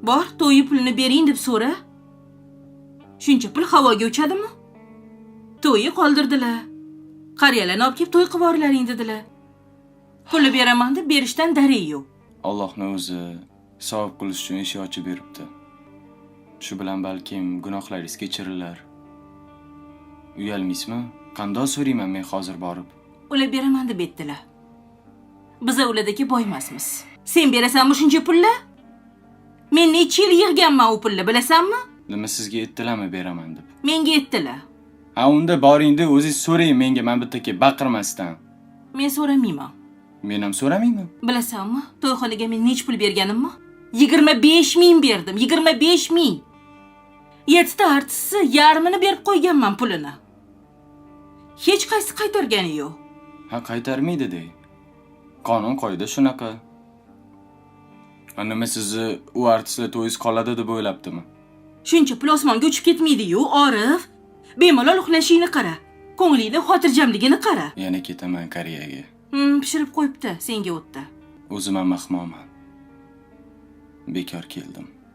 Bor, to'yi pulini bering deb so'ra. Shuncha pul havoga uchadimi? To'yi qoldirdilar. Qariyalarni olib kelib to'y qilib yuborlaring dedilar. Pulni beraman deb berishdan darak yo'q. Allohning o'zi savob qilish uchun eshik ochib beribdi. Shu bilan balkim gunohlaringiz kechirilar. Uyalmaysizmi? Qanday so'rayman men hozir borib? Ular beraman deb aytdilar. Biz ulardagi boy emasmiz. Sen berasanmi shuncha pulni? Men necha yil yig'ganman u pulni, bilasanmi? Nima sizga aytdilarmi beraman deb? Menga aytdilar. Ha, unda boringda o'zingiz so'rang menga, men bitta kelib baqirmasdan. Men so'ramayman. Men ham so'ramayman. Bilasanmi? To'yxonaga men nech pul berganimmi? 25 ming berdim, 25 ming. 7 ta artistsi yarmini berib qo'yganman pulini. Hech qaysi qaytargani yo'q. Ha, qaytarmaydi dey. Qonun qoida shunaqa. Nima sizni u artistlar to'yiz qoladi deb o'ylabdimi? Shuncha pul osmonga uchib ketmaydi-yu, Orif. Bemalol uxlashingni qara. Ko'nglingni xotirjamligini qara. Yana ketaman Koreyaga. Pishirib qo'yibdi senga o'tdi. O'zim ham mahmoman. Bekor keldim.